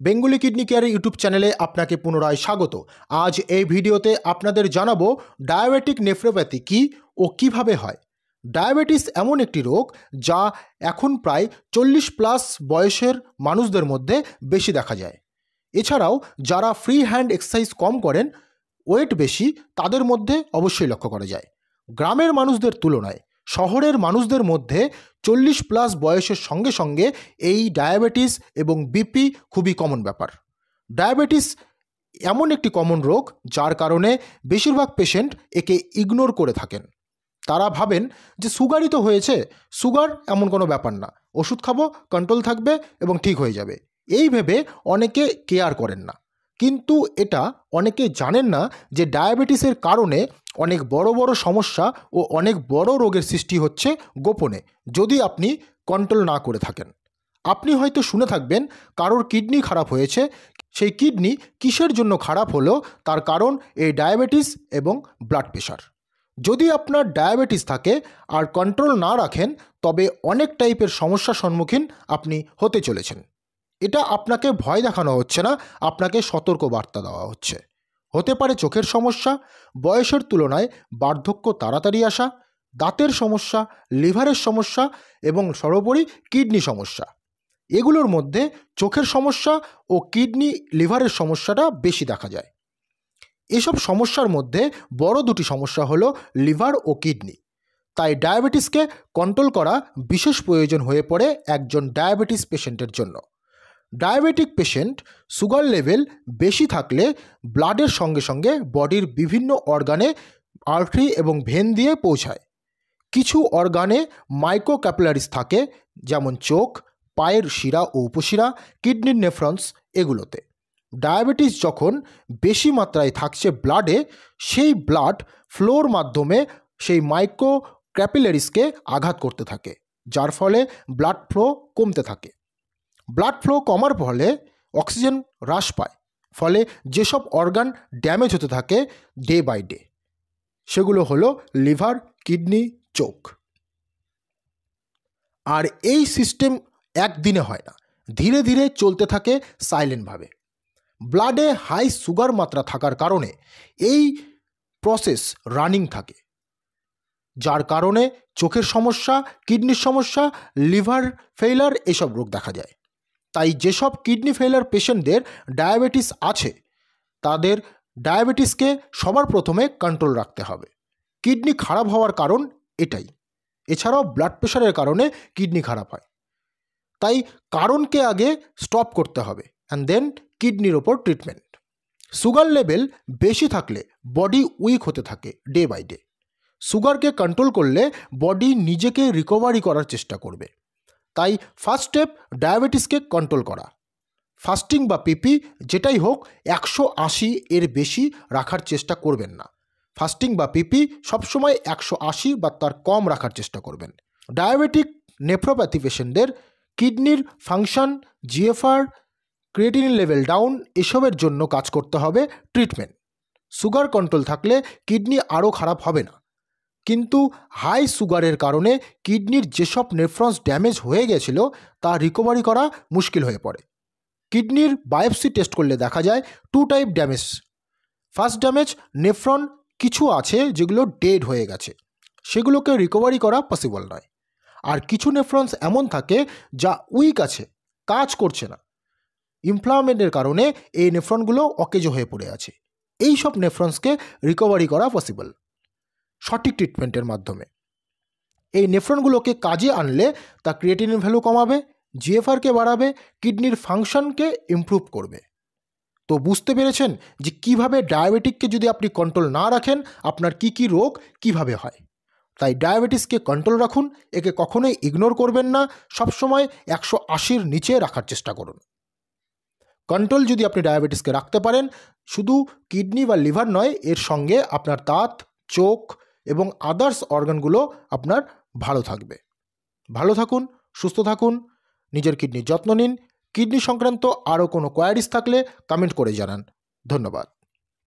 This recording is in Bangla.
বেঙ্গলি কিডনি কেয়ার ইউটিউব চ্যানেলে আপনাকে পুনরায় স্বাগত। আজ এই ভিডিওতে আপনাদের জানাবো ডায়াবেটিক নেফ্রোপ্যাথি কী ও কিভাবে হয়। ডায়াবেটিস এমন একটি রোগ যা এখন প্রায় 40+ বয়সের মানুষদের মধ্যে বেশি দেখা যায়। এছাড়াও যারা ফ্রি হ্যান্ড এক্সারসাইজ কম করেন, ওয়েট বেশি, তাদের মধ্যে অবশ্যই লক্ষ্য করা যায়। গ্রামের মানুষদের তুলনায় শহরের মানুষদের মধ্যে 40+ বয়সের সঙ্গে সঙ্গে এই ডায়াবেটিস এবং বিপি খুবই কমন ব্যাপার। ডায়াবেটিস এমন একটি কমন রোগ যার কারণে বেশিরভাগ পেশেন্ট একে ইগনোর করে থাকেন। তারা ভাবেন যে সুগারই তো হয়েছে, সুগার এমন কোনো ব্যাপার না, ওষুধ খাবো, কন্ট্রোল থাকবে এবং ঠিক হয়ে যাবে, এই ভেবে অনেকে কেয়ার করেন না। কিন্তু এটা অনেকে জানেন না যে ডায়াবেটিসের কারণে অনেক বড় বড় সমস্যা ও অনেক বড় রোগের সৃষ্টি হচ্ছে গোপনে, যদি আপনি কন্ট্রোল না করে থাকেন। আপনি হয়তো শুনে থাকবেন কারোর কিডনি খারাপ হয়েছে, সেই কিডনি কিসের জন্য খারাপ হলো, তার কারণ এই ডায়াবেটিস এবং ব্লাড প্রেশার। যদি আপনার ডায়াবেটিস থাকে আর কন্ট্রোল না রাখেন, তবে অনেক টাইপের সমস্যার সম্মুখীন আপনি হতে চলেছেন। এটা আপনাকে ভয় দেখানো হচ্ছে না, আপনাকে সতর্ক বার্তা দেওয়া হচ্ছে। হতে পারে চোখের সমস্যা, বয়সের তুলনায় বার্ধক্য তাড়াতাড়ি আসা, দাঁতের সমস্যা, লিভারের সমস্যা এবং সর্বোপরি কিডনি সমস্যা। এগুলোর মধ্যে চোখের সমস্যা ও কিডনি লিভারের সমস্যাটা বেশি দেখা যায়। এসব সমস্যার মধ্যে বড় দুটি সমস্যা হলো লিভার ও কিডনি। তাই ডায়াবেটিসকে কন্ট্রোল করা বিশেষ প্রয়োজন হয়ে পড়ে একজন ডায়াবেটিস পেশেন্টের জন্য। ডায়াবেটিক পেশেন্ট সুগার লেভেল বেশি থাকলে ব্লাডের সঙ্গে সঙ্গে বডির বিভিন্ন অর্গানে আর্টারি এবং ভেন দিয়ে পৌঁছায়। কিছু অর্গানে মাইক্রো ক্যাপিলারিস থাকে, যেমন চোখ, পায়ের শিরা ও উপশিরা, কিডনির নেফ্রন্স, এগুলোতে। ডায়াবেটিস যখন বেশি মাত্রায় থাকছে ব্লাডে, সেই ব্লাড ফ্লোর মাধ্যমে সেই মাইক্রো ক্যাপিলারিসকে আঘাত করতে থাকে, যার ফলে ব্লাড ফ্লো কমতে থাকে। ব্লাড ফ্লো কমার ফলে অক্সিজেন হ্রাস পায়, ফলে যেসব অর্গান ড্যামেজ হতে থাকে ডে বাই ডে, সেগুলো হলো লিভার, কিডনি, চোখ। আর এই সিস্টেম একদিনে হয় না, ধীরে ধীরে চলতে থাকে সাইলেন্টভাবে। ব্লাডে হাই সুগার মাত্রা থাকার কারণে এই প্রসেস রানিং থাকে, যার কারণে চোখের সমস্যা, কিডনির সমস্যা, লিভার ফেইলার এসব রোগ দেখা যায়। তাই যেসব কিডনি ফেইলার পেশেন্টদের ডায়াবেটিস আছে, তাদের ডায়াবেটিসকে সবার প্রথমে কন্ট্রোল রাখতে হবে। কিডনি খারাপ হওয়ার কারণ এটাই। এছাড়াও ব্লাড প্রেশারের কারণে কিডনি খারাপ হয়। তাই কারণকে আগে স্টপ করতে হবে, অ্যান্ড দেন কিডনির ওপর ট্রিটমেন্ট। সুগার লেভেল বেশি থাকলে বডি উইক হতে থাকে ডে বাই ডে। সুগারকে কন্ট্রোল করলে বডি নিজেকে রিকভারি করার চেষ্টা করবে। তাই ফার্স্ট স্টেপ ডায়াবেটিসকে কন্ট্রোল করা। ফাস্টিং বা পিপি যেটাই হোক, 180 এর বেশি রাখার চেষ্টা করবেন না। ফাস্টিং বা পিপি সবসময় 180 বা তার কম রাখার চেষ্টা করবেন। ডায়াবেটিক নেফ্রোপ্যাথি পেশেন্টদের কিডনির function, GFR, creatinine level down, এসবের জন্য কাজ করতে হবে ট্রিটমেন্ট। সুগার কন্ট্রোল থাকলে কিডনি আরও খারাপ হবে না, কিন্তু হাই সুগারের কারণে কিডনির যেসব নেফ্রন্স ড্যামেজ হয়ে গেছিল তা রিকভারি করা মুশকিল হয়ে পড়ে। কিডনির বায়োপসি টেস্ট করলে দেখা যায় 2 type damage. First damage, nephron কিছু আছে যেগুলো ডেড হয়ে গেছে, সেগুলোকে রিকভারি করা পসিবল নয়। আর কিছু নেফ্রন্স এমন থাকে যা উইক আছে, কাজ করছে না, ইনফ্লামেন্টের কারণে এই নেফ্রনগুলো অকেজো হয়ে পড়ে আছে। এই সব নেফ্রন্সকে রিকভারি করা পসিবল সঠিক ট্রিটমেন্টের মাধ্যমে। এই নেফ্রনগুলোকে কাজে আনলে তা ক্রিয়েটিনিন ভ্যালু কমাবে, জিএফআরকে বাড়াবে, কিডনির ফাংশনকে ইমপ্রুভ করবে। তো বুঝতে পেরেছেন যে কিভাবে ডায়াবেটিককে যদি আপনি কন্ট্রোল না রাখেন, আপনার কি কি রোগ কিভাবে হয়। তাই ডায়াবেটিসকে কন্ট্রোল রাখুন, একে কখনোই ইগনোর করবেন না, সবসময় 180-র নিচে রাখার চেষ্টা করুন। কন্ট্রোল যদি আপনি ডায়াবেটিসকে রাখতে পারেন, শুধু কিডনি বা লিভার নয়, এর সঙ্গে আপনার দাঁত, চোখ এবং আদার্স অর্গানগুলো আপনার ভালো থাকবে। ভালো থাকুন, সুস্থ থাকুন, নিজের কিডনির যত্ন নিন। কিডনি সংক্রান্ত আরও কোনো কোয়ারিজ থাকলে কমেন্ট করে জানান। ধন্যবাদ।